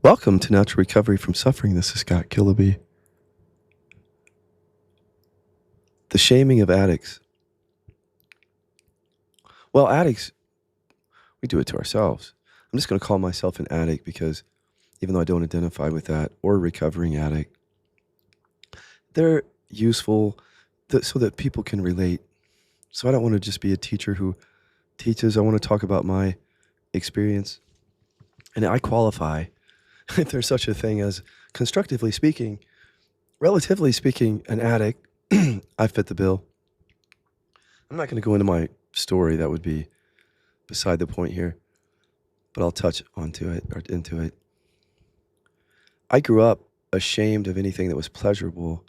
Welcome to Natural Recovery from Suffering. This is Scott Killaby. The shaming of addicts. Well, addicts, we do it to ourselves. I'm just going to call myself an addict because even though I don't identify with that or a recovering addict, they're useful so that people can relate. So I don't want to just be a teacher who teaches. I want to talk about my experience. And I qualify, if there's such a thing as constructively speaking, relatively speaking, an addict. I fit the bill. I'm not going to go into my story. That would be beside the point here, but I'll touch onto it or into it. I grew up ashamed of anything that was pleasurable.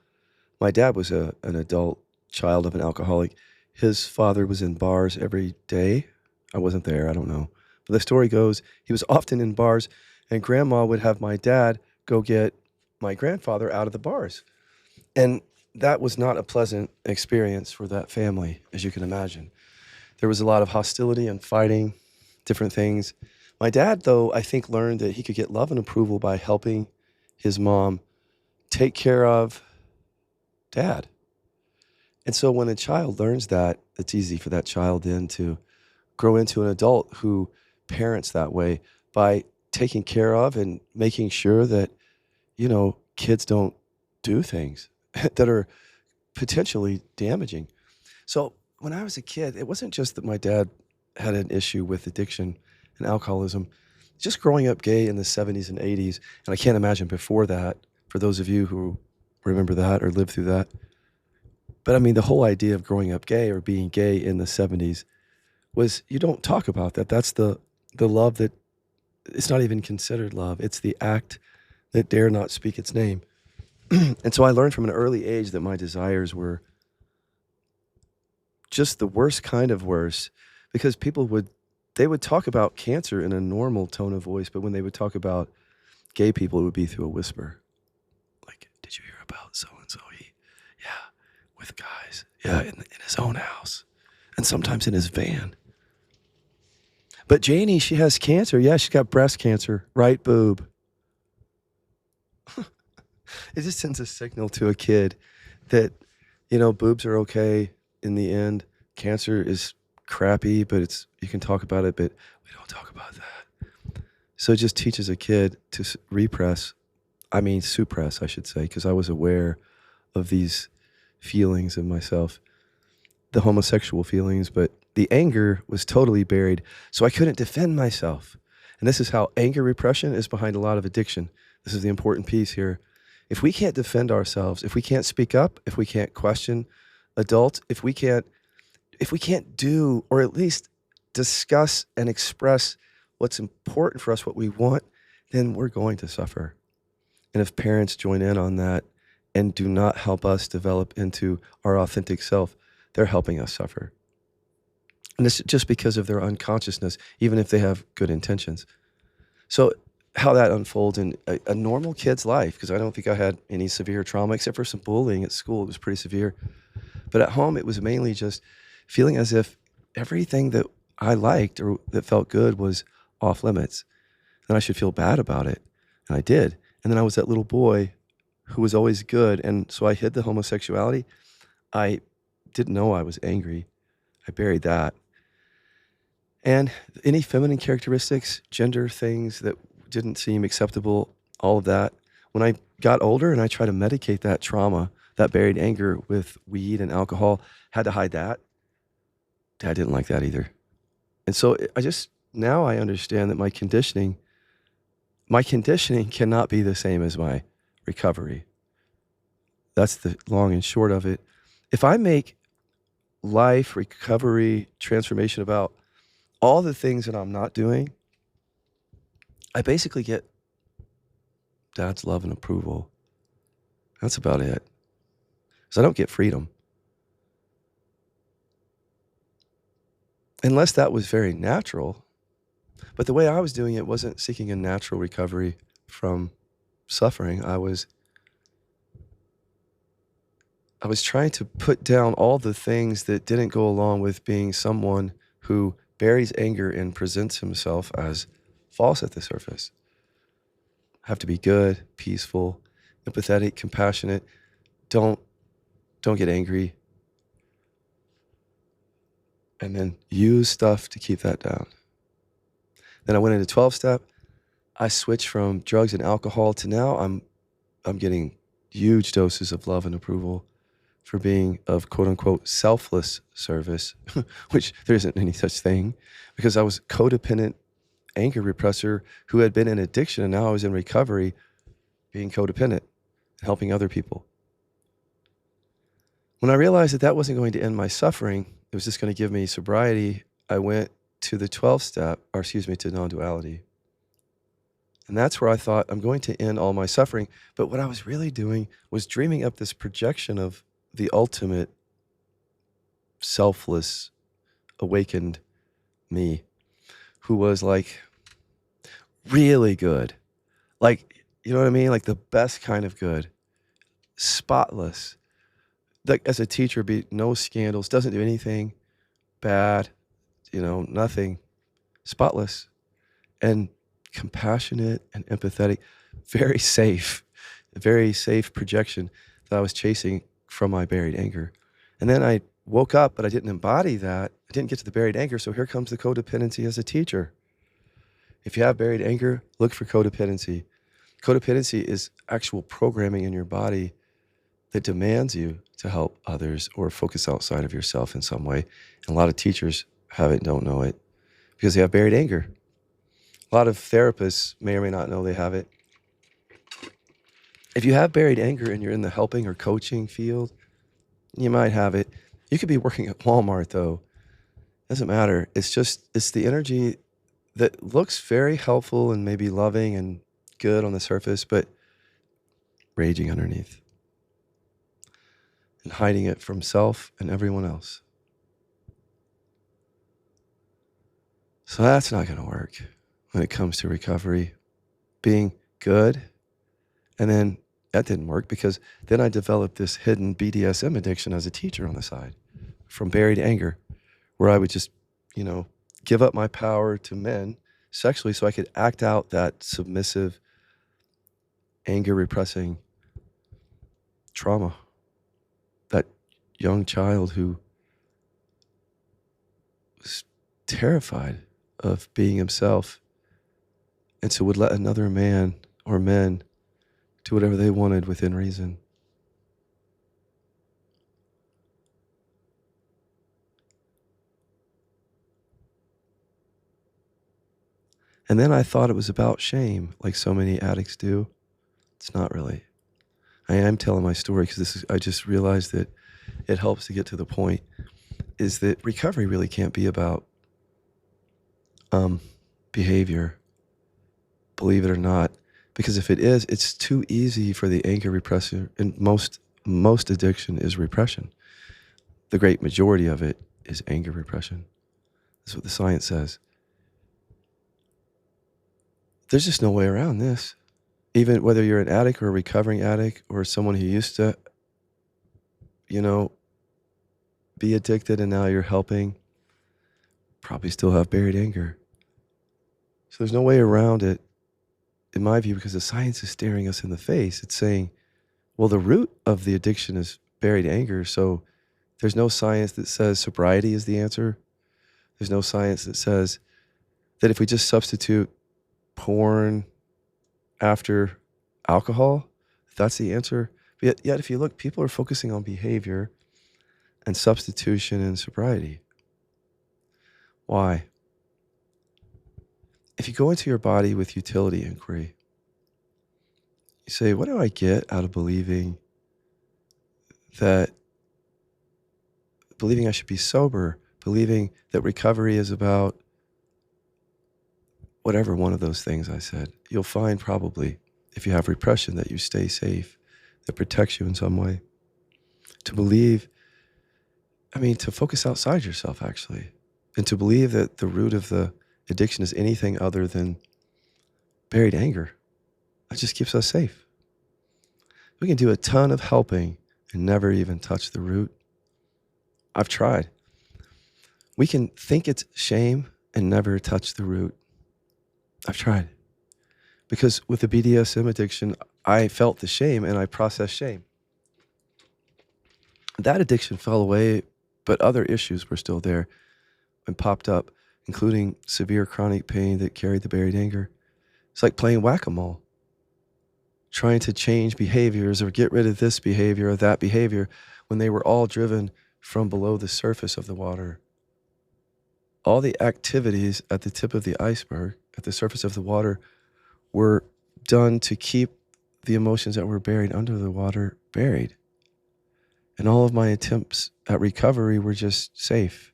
My dad was an adult child of an alcoholic. His father was in bars every day. I wasn't there. I don't know. But the story goes he was often in bars, and grandma would have my dad go get my grandfather out of the bars. And that was not a pleasant experience for that family, as you can imagine. There was a lot of hostility and fighting, different things. My dad, though, I think learned that he could get love and approval by helping his mom take care of dad. And so when a child learns that, it's easy for that child then to grow into an adult who parents that way by taking care of and making sure that, kids don't do things that are potentially damaging. So when I was a kid, it wasn't just that my dad had an issue with addiction and alcoholism. Just growing up gay in the 70s and 80s, and I can't imagine before that, for those of you who remember that or lived through that. But I mean, the whole idea of growing up gay or being gay in the 70s was you don't talk about that. That's the love that it's not even considered love. It's the act that dare not speak its name. And so I learned from an early age that my desires were just the worst kind of worse because they would talk about cancer in a normal tone of voice, but when they would talk about gay people, it would be through a whisper. Like, did you hear about so and so? Yeah, with guys, yeah, in his own house, and sometimes in his van. But Janie, she has cancer. Yeah, she's got breast cancer, right boob. It just sends a signal to a kid that, boobs are okay in the end. Cancer is crappy, but you can talk about it, but we don't talk about that. So it just teaches a kid to suppress, I should say, because I was aware of these feelings in myself, the homosexual feelings, but the anger was totally buried. So I couldn't defend myself. And this is how anger repression is behind a lot of addiction. This is the important piece here. If we can't defend ourselves, if we can't speak up, if we can't question adults, if we can't do or at least discuss and express what's important for us, what we want, then we're going to suffer. And if parents join in on that and do not help us develop into our authentic self, they're helping us suffer. And this is just because of their unconsciousness, even if they have good intentions. So how that unfolds in a normal kid's life, because I don't think I had any severe trauma except for some bullying at school. It was pretty severe. But at home, it was mainly just feeling as if everything that I liked or that felt good was off limits. And I should feel bad about it. And I did. And then I was that little boy who was always good. And so I hid the homosexuality. I didn't know I was angry. I buried that. And any feminine characteristics, gender things that didn't seem acceptable, all of that. When I got older and I tried to medicate that trauma, that buried anger with weed and alcohol, had to hide that. Dad didn't like that either. And so now I understand that my conditioning cannot be the same as my recovery. That's the long and short of it. If I make life, recovery, transformation about all the things that I'm not doing, I basically get Dad's love and approval. That's about it. So I don't get freedom. Unless that was very natural. But the way I was doing it wasn't seeking a natural recovery from suffering. I was trying to put down all the things that didn't go along with being someone who buries anger and presents himself as false at the surface. have to be good, peaceful, empathetic, compassionate. Don't get angry. And then use stuff to keep that down. Then I went into 12-step. I switched from drugs and alcohol to now I'm getting huge doses of love and approval for being of quote unquote selfless service, which there isn't any such thing, because I was codependent anger repressor who had been in addiction, and now I was in recovery being codependent, helping other people. When I realized that that wasn't going to end my suffering, it was just going to give me sobriety, I went to the 12-step, or excuse me, to non-duality. And that's where I thought I'm going to end all my suffering. But what I was really doing was dreaming up this projection of the ultimate selfless, awakened me who was like really good. Like, you know what I mean? Like the best kind of good, spotless. Like as a teacher, be no scandals, doesn't do anything bad, nothing, spotless and compassionate and empathetic, very safe projection that I was chasing from my buried anger. And then I woke up, but I didn't embody that. I didn't get to the buried anger. So here comes the codependency as a teacher. If you have buried anger, look for codependency. Codependency is actual programming in your body that demands you to help others or focus outside of yourself in some way. And a lot of teachers have it and don't know it because they have buried anger. A lot of therapists may or may not know they have it. If you have buried anger and you're in the helping or coaching field, you might have it. You could be working at Walmart though. Doesn't matter. It's the energy that looks very helpful and maybe loving and good on the surface, but raging underneath and hiding it from self and everyone else. So that's not going to work when it comes to recovery. Being good. And then that didn't work because then I developed this hidden BDSM addiction as a teacher on the side from buried anger, where I would just, give up my power to men sexually so I could act out that submissive, anger repressing trauma. That young child who was terrified of being himself and so would let another man or men do whatever they wanted within reason. And then I thought it was about shame, like so many addicts do. It's not really. I am telling my story because I just realized that it helps to get to the point, is that recovery really can't be about behavior, believe it or not. Because if it is, it's too easy for the anger repressor, and most addiction is repression. The great majority of it is anger repression. That's what the science says. There's just no way around this. Even whether you're an addict or a recovering addict or someone who used to, be addicted and now you're helping, probably still have buried anger. So there's no way around it, in my view, because the science is staring us in the face. It's saying, well, the root of the addiction is buried anger. So there's no science that says sobriety is the answer. There's no science that says that if we just substitute porn after alcohol, that's the answer. But yet if you look, people are focusing on behavior and substitution and sobriety. Why? If you go into your body with utility inquiry, you say, what do I get out of believing I should be sober, believing that recovery is about whatever one of those things I said? You'll find probably, if you have repression, that you stay safe, that protects you in some way. To focus outside yourself, actually, and to believe that the root of the addiction is anything other than buried anger. That just keeps us safe. We can do a ton of helping and never even touch the root. I've tried. We can think it's shame and never touch the root. I've tried. Because with the BDSM addiction, I felt the shame and I processed shame. That addiction fell away, but other issues were still there and popped up, including severe chronic pain that carried the buried anger. It's like playing whack-a-mole, trying to change behaviors or get rid of this behavior or that behavior when they were all driven from below the surface of the water. All the activities at the tip of the iceberg, at the surface of the water, were done to keep the emotions that were buried under the water buried. And all of my attempts at recovery were just safe,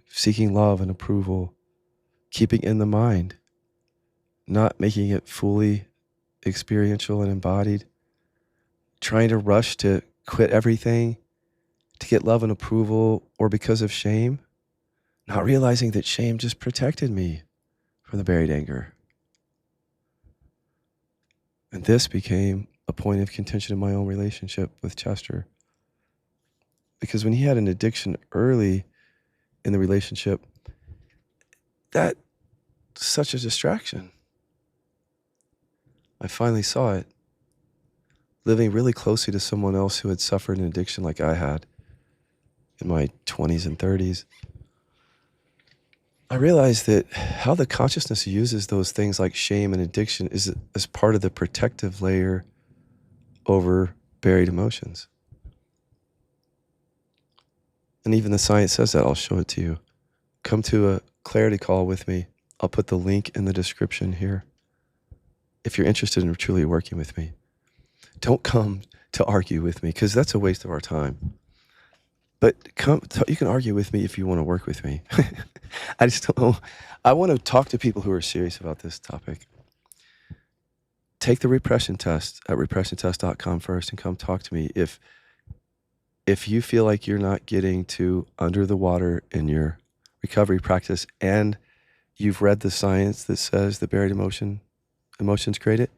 seeking love and approval, keeping in the mind, not making it fully experiential and embodied, trying to rush to quit everything to get love and approval or because of shame, not realizing that shame just protected me from the buried anger. And this became a point of contention in my own relationship with Chester. Because when he had an addiction early in the relationship, that's such a distraction. I finally saw it. Living really closely to someone else who had suffered an addiction like I had in my 20s and 30s, I realized that how the consciousness uses those things like shame and addiction is as part of the protective layer over buried emotions. And even the science says that. I'll show it to you. Come to a clarity call with me. I'll put the link in the description here if you're interested in truly working with me. Don't come to argue with me because that's a waste of our time. But you can argue with me if you want to work with me. I just don't know. I want to talk to people who are serious about this topic. Take the repression test at repressiontest.com first and come talk to me. If you feel like you're not getting to under the water in your recovery practice and you've read the science that says the buried emotions create it,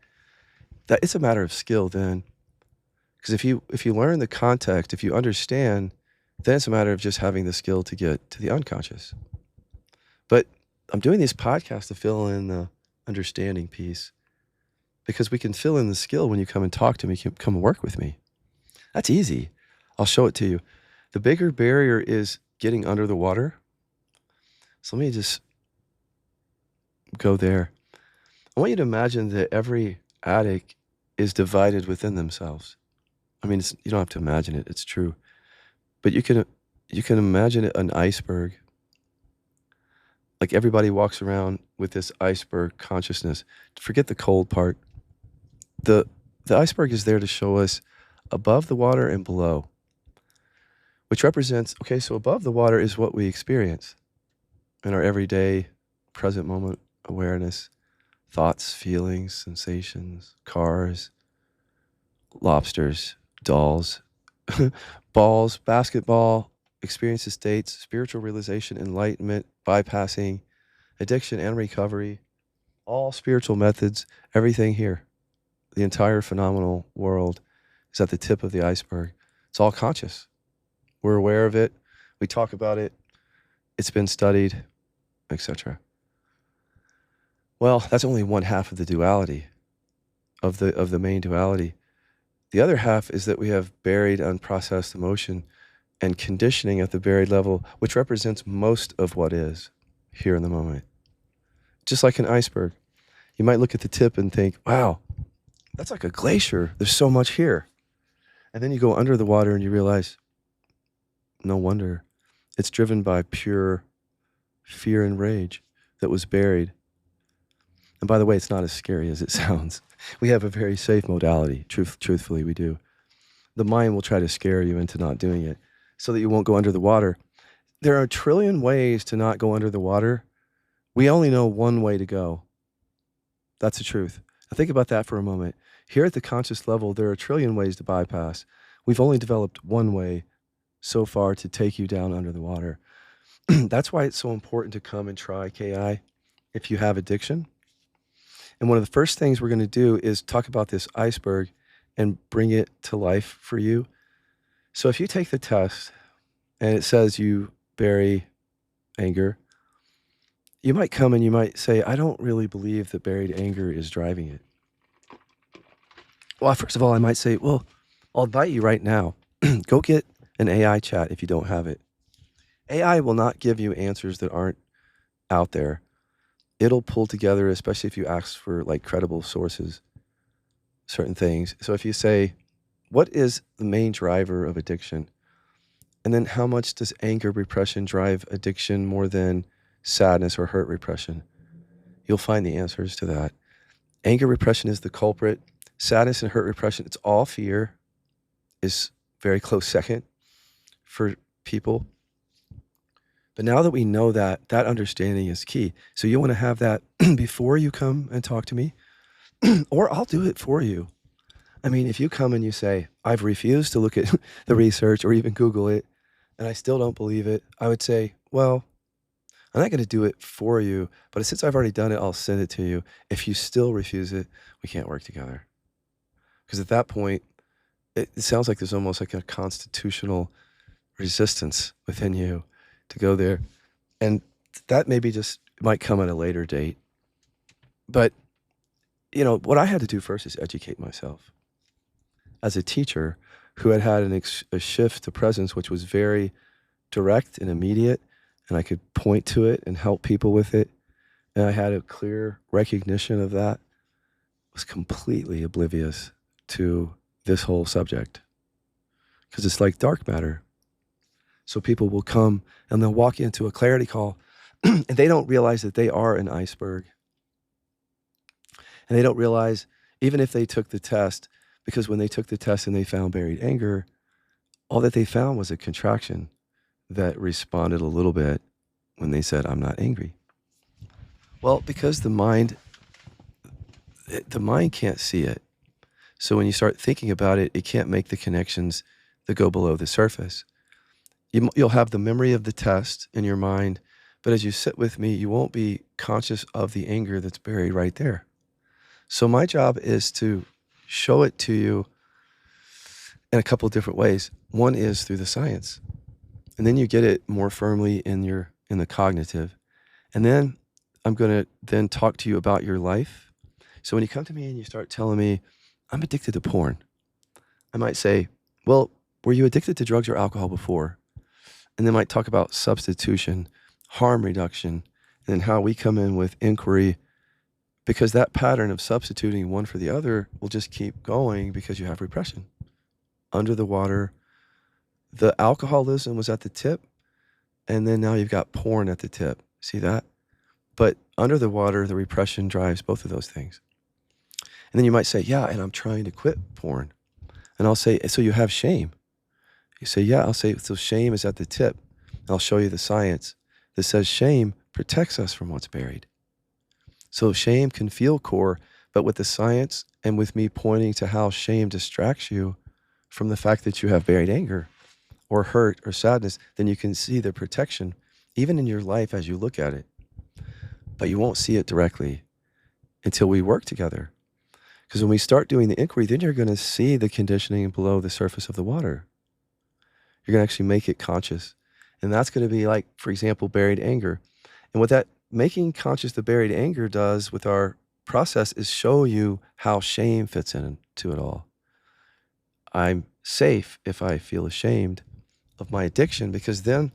that it's a matter of skill then. Because if you learn the context, if you understand, then it's a matter of just having the skill to get to the unconscious. But I'm doing these podcasts to fill in the understanding piece because we can fill in the skill when you come and talk to me, come and work with me. That's easy. I'll show it to you. The bigger barrier is getting under the water. So let me just go there. I want you to imagine that every addict is divided within themselves. I mean, you don't have to imagine it. It's true. But you can imagine an iceberg. Like everybody walks around with this iceberg consciousness. Forget the cold part. The iceberg is there to show us above the water and below, which represents, okay, so above the water is what we experience in our everyday present moment awareness, thoughts, feelings, sensations, cars, lobsters, dolls, balls, basketball, experiences, states, spiritual realization, enlightenment, bypassing, addiction and recovery, all spiritual methods, everything here. The entire phenomenal world is at the tip of the iceberg. It's all conscious. We're aware of it. We talk about it. It's been studied, etc. Well, that's only one half of the duality, of the main duality. The other half is that we have buried, unprocessed emotion and conditioning at the buried level, which represents most of what is here in the moment. Just like an iceberg. You might look at the tip and think, wow, that's like a glacier. There's so much here. And then you go under the water and you realize, no wonder. It's driven by pure fear and rage that was buried. And by the way, it's not as scary as it sounds. We have a very safe modality. Truthfully, we do. The mind will try to scare you into not doing it so that you won't go under the water. There are a trillion ways to not go under the water. We only know one way to go. That's the truth. Now think about that for a moment. Here at the conscious level, there are a trillion ways to bypass. We've only developed one way so far to take you down under the water. That's why it's so important to come and try KI if you have addiction. And one of the first things we're going to do is talk about this iceberg and bring it to life for you. So if you take the test and it says you bury anger, You might come and you might say, I don't really believe that buried anger is driving it. Well, first of all, I might say, well, I'll invite you right now. Go get an AI chat if you don't have it. AI will not give you answers that aren't out there. It'll pull together, especially if you ask for like credible sources, certain things. So if you say, what is the main driver of addiction? And then how much does anger repression drive addiction more than sadness or hurt repression? You'll find the answers to that. Anger repression is the culprit. Sadness and hurt repression, it's all fear, is very close second for people. But now that we know that, that understanding is key. So you want to have that before you come and talk to me, or I'll do it for you. I mean, if you come and you say, I've refused to look at the research or even Google it, and I still don't believe it, I would say, well, I'm not going to do it for you, but since I've already done it, I'll send it to you. If you still refuse it, we can't work together. Because at that point, it sounds like there's almost like a constitutional resistance within you to go there. And that maybe just might come at a later date. But, you know, what I had to do first is educate myself. As a teacher who had had a shift to presence, which was very direct and immediate, and I could point to it and help people with it, and I had a clear recognition of that, was completely oblivious to this whole subject. Because it's like dark matter. So people will come and they'll walk into a clarity call and they don't realize that they are an iceberg. And they don't realize, even if they took the test, because when they took the test and they found buried anger, all that they found was a contraction that responded a little bit when they said, I'm not angry. Well, because the mind can't see it. So when you start thinking about it, it can't make the connections that go below the surface. You'll have the memory of the test in your mind, but as you sit with me, you won't be conscious of the anger that's buried right there. So my job is to show it to you in a couple of different ways. One is through the science, and then you get it more firmly in the cognitive. And then I'm going to then talk to you about your life. So when you come to me and you start telling me, I'm addicted to porn, I might say, well, were you addicted to drugs or alcohol before? And then might talk about substitution, harm reduction, and then how we come in with inquiry, because that pattern of substituting one for the other will just keep going because you have repression. Under the water, the alcoholism was at the tip, and then now you've got porn at the tip. See that? But under the water, the repression drives both of those things. And then you might say, yeah, and I'm trying to quit porn. And I'll say, so you have shame. You say, yeah. I'll say, so shame is at the tip. And I'll show you the science that says shame protects us from what's buried. So shame can feel core, but with the science and with me pointing to how shame distracts you from the fact that you have buried anger or hurt or sadness, then you can see the protection even in your life as you look at it. But you won't see it directly until we work together. Because when we start doing the inquiry, then you're going to see the conditioning below the surface of the water. You're going to actually make it conscious. And that's going to be like, for example, buried anger. And what that making conscious the buried anger does with our process is show you how shame fits into it all. I'm safe if I feel ashamed of my addiction, because then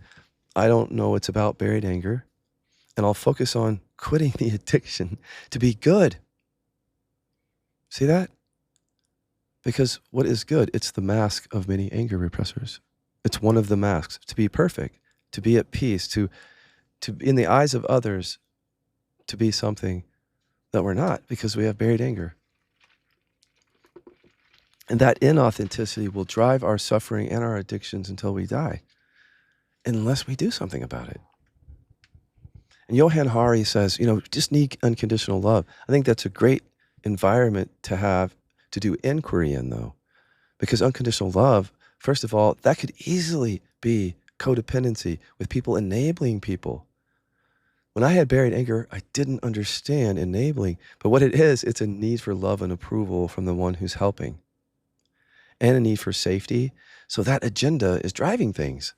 I don't know it's about buried anger. And I'll focus on quitting the addiction to be good. See that? Because what is good? It's the mask of many anger repressors. It's one of the masks to be perfect, to be at peace, to in the eyes of others, to be something that we're not because we have buried anger. And that inauthenticity will drive our suffering and our addictions until we die, unless we do something about it. And Johann Hari says, just need unconditional love. I think that's a great environment to have to do inquiry in, though, because unconditional love, first of all, that could easily be codependency with people enabling people. When I had buried anger, I didn't understand enabling, but what it is, it's a need for love and approval from the one who's helping, and a need for safety. So that agenda is driving things.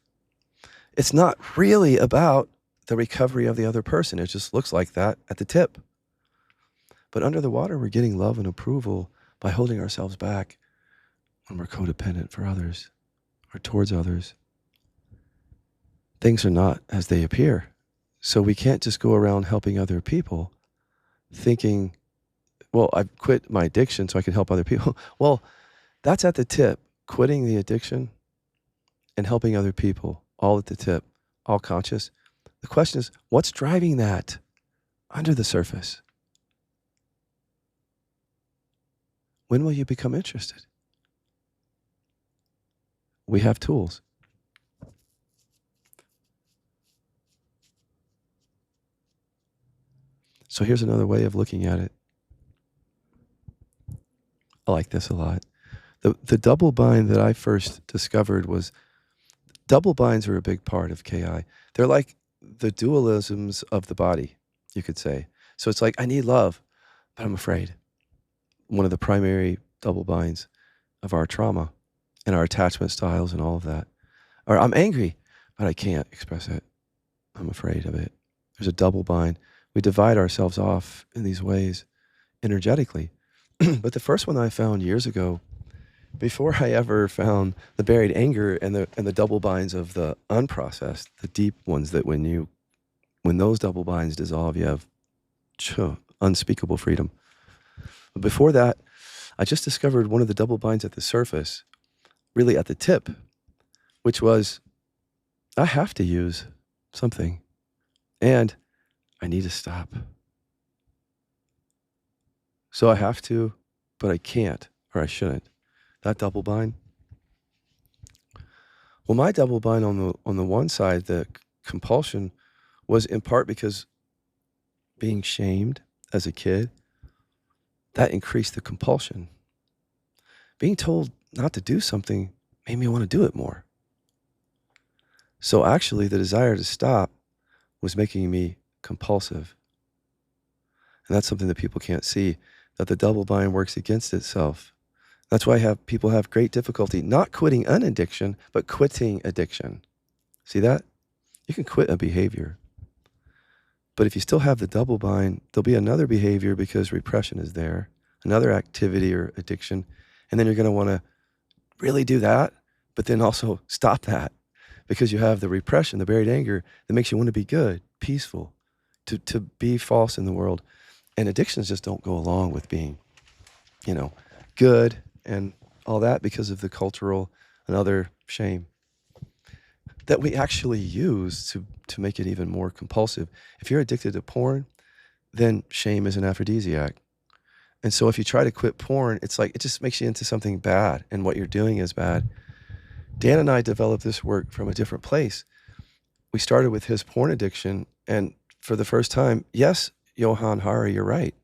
It's not really about the recovery of the other person. It just looks like that at the tip. But under the water, we're getting love and approval by holding ourselves back when we're codependent for others or towards others. Things are not as they appear. So we can't just go around helping other people thinking, well, I've quit my addiction so I can help other people. Well, that's at the tip. Quitting the addiction and helping other people, all at the tip, all conscious. The question is, what's driving that under the surface? When will you become interested? We have tools. So here's another way of looking at it. I like this a lot. The double bind that I first discovered was, double binds are a big part of KI. They're like the dualisms of the body, you could say. So it's like, I need love, but I'm afraid. One of the primary double binds of our trauma and our attachment styles and all of that. Or I'm angry, but I can't express it. I'm afraid of it. There's a double bind. We divide ourselves off in these ways energetically. But the first one I found years ago, before I ever found the buried anger and the double binds of the unprocessed, the deep ones that when those double binds dissolve, you have unspeakable freedom. But before that, I just discovered one of the double binds at the surface, really at the tip, which was, I have to use something and I need to stop. So I have to, but I can't, or I shouldn't. That double bind. Well, my double bind on the one side, the compulsion, was in part because being shamed as a kid, that increased the compulsion. Being told not to do something made me want to do it more. So actually, the desire to stop was making me compulsive. And that's something that people can't see, that the double bind works against itself. That's why people have great difficulty not quitting an addiction, but quitting addiction. See that? You can quit a behavior. But if you still have the double bind, there'll be another behavior because repression is there, another activity or addiction. And then you're going to want to really do that, but then also stop that because you have the repression, the buried anger that makes you want to be good, peaceful, to be false in the world. And addictions just don't go along with being, good and all that because of the cultural and other shame that we actually use to make it even more compulsive. If you're addicted to porn, then shame is an aphrodisiac. And so if you try to quit porn, it's like it just makes you into something bad, and what you're doing is bad. Dan and I developed this work from a different place. We started with his porn addiction, and for the first time, yes, Johann Hari, you're right,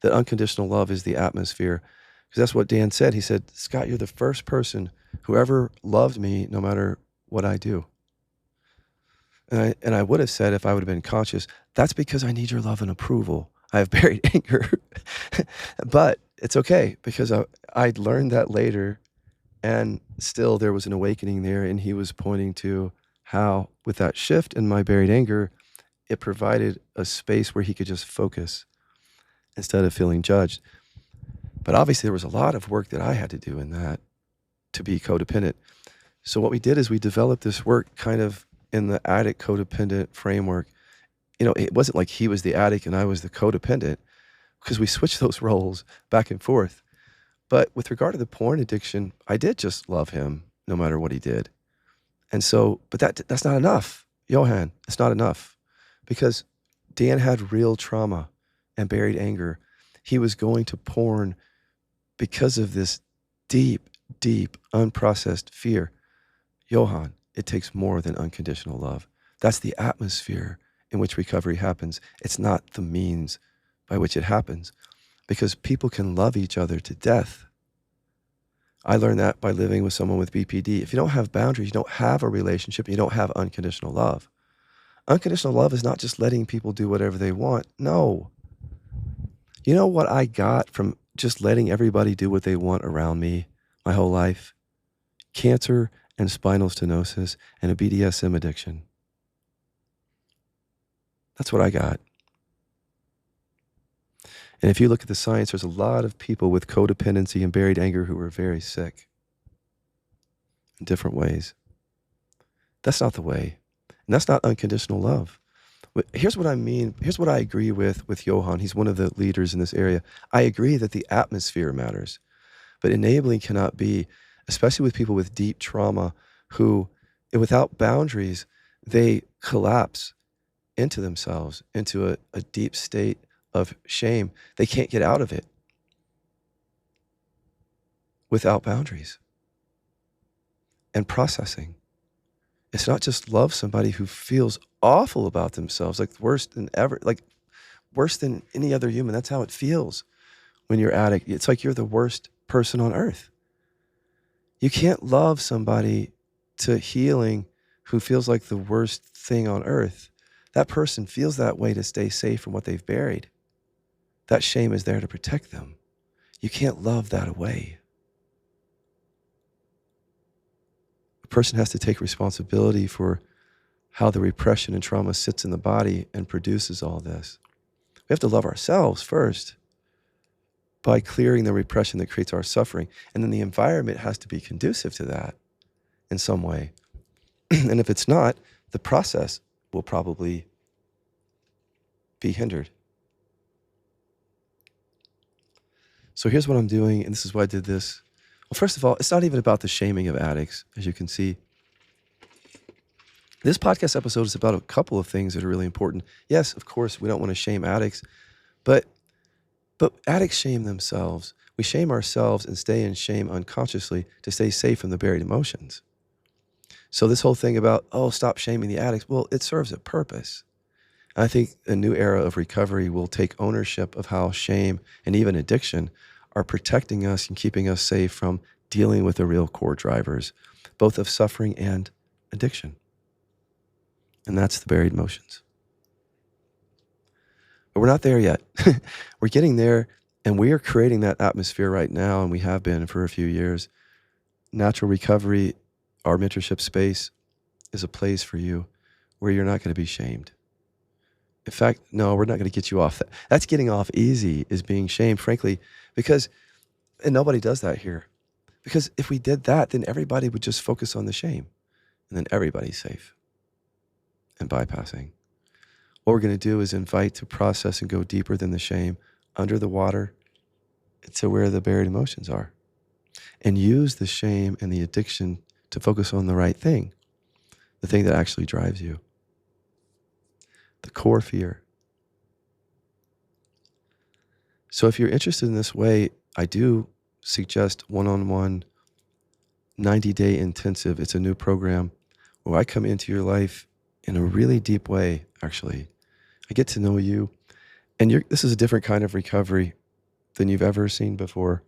that unconditional love is the atmosphere. Because that's what Dan said. He said, Scott, you're the first person who ever loved me no matter what I do. And I would have said, if I would have been conscious, that's because I need your love and approval. I have buried anger. But it's okay because I'd learned that later, and still there was an awakening there, and he was pointing to how with that shift in my buried anger, it provided a space where he could just focus instead of feeling judged. But obviously there was a lot of work that I had to do in that to be codependent. So what we did is we developed this work kind of in the addict codependent framework. It wasn't like he was the addict and I was the codependent, because we switched those roles back and forth. But with regard to the porn addiction, I did just love him no matter what he did. And so, but that's not enough. Johann, it's not enough, because Dan had real trauma and buried anger. He was going to porn because of this deep, deep, unprocessed fear. Johann, it takes more than unconditional love. That's the atmosphere in which recovery happens. It's not the means by which it happens, because people can love each other to death. I learned that by living with someone with BPD. If you don't have boundaries, you don't have a relationship, you don't have unconditional love. Unconditional love is not just letting people do whatever they want. No. You know what I got from just letting everybody do what they want around me my whole life? Cancer and spinal stenosis and a BDSM addiction. That's what I got. And if you look at the science, there's a lot of people with codependency and buried anger who are very sick in different ways. That's not the way. And that's not unconditional love. Here's what I mean. Here's what I agree with Johan. He's one of the leaders in this area. I agree that the atmosphere matters, but enabling cannot be, especially with people with deep trauma who, without boundaries, they collapse into themselves, into a deep state of shame. They can't get out of it without boundaries and processing. It's not just love somebody who feels awful about themselves, like worse than ever, like worse than any other human. That's how it feels when you're addict. It's like you're the worst person on earth. You can't love somebody to healing who feels like the worst thing on earth. That person feels that way to stay safe from what they've buried. That shame is there to protect them. You can't love that away. A person has to take responsibility for how the repression and trauma sits in the body and produces all this. We have to love ourselves first by clearing the repression that creates our suffering. And then the environment has to be conducive to that in some way. And if it's not, the process will probably be hindered. So here's what I'm doing, and this is why I did this. Well, first of all, it's not even about the shaming of addicts, as you can see. This podcast episode is about a couple of things that are really important. Yes, of course, we don't want to shame addicts, but addicts shame themselves. We shame ourselves and stay in shame unconsciously to stay safe from the buried emotions. So this whole thing about, oh, stop shaming the addicts, well, it serves a purpose. I think a new era of recovery will take ownership of how shame and even addiction are protecting us and keeping us safe from dealing with the real core drivers, both of suffering and addiction. And that's the buried emotions. But we're not there yet. We're getting there, and we are creating that atmosphere right now, and we have been for a few years. Natural Recovery, our mentorship space, is a place for you where you're not going to be shamed. In fact, no, we're not going to get you off that. That's getting off easy, is being shamed, frankly, because, and nobody does that here, because if we did that, then everybody would just focus on the shame, and then everybody's safe and bypassing. What we're going to do is invite to process and go deeper than the shame, under the water, to where the buried emotions are, and use the shame and the addiction to focus on the right thing, the thing that actually drives you, the core fear. So if you're interested in this way, I do suggest one-on-one 90-day intensive. It's a new program where I come into your life in a really deep way, actually. I get to know you, and this is a different kind of recovery than you've ever seen before,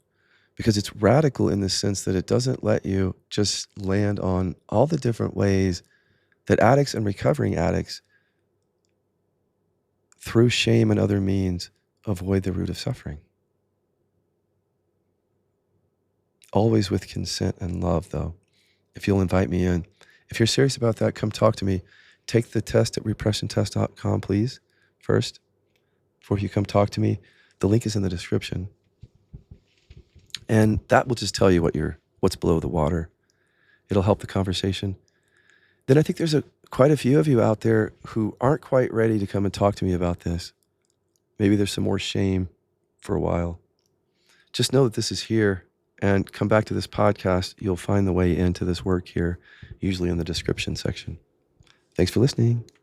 because it's radical in the sense that it doesn't let you just land on all the different ways that addicts and recovering addicts, through shame and other means, avoid the root of suffering. Always with consent and love, though. If you'll invite me in. If you're serious about that, come talk to me. Take the test at repressiontest.com, please, first, before you come talk to me. The link is in the description. And that will just tell you what's below the water. It'll help the conversation. Then I think there's quite a few of you out there who aren't quite ready to come and talk to me about this. Maybe there's some more shame for a while. Just know that this is here, and come back to this podcast. You'll find the way into this work here, usually in the description section. Thanks for listening.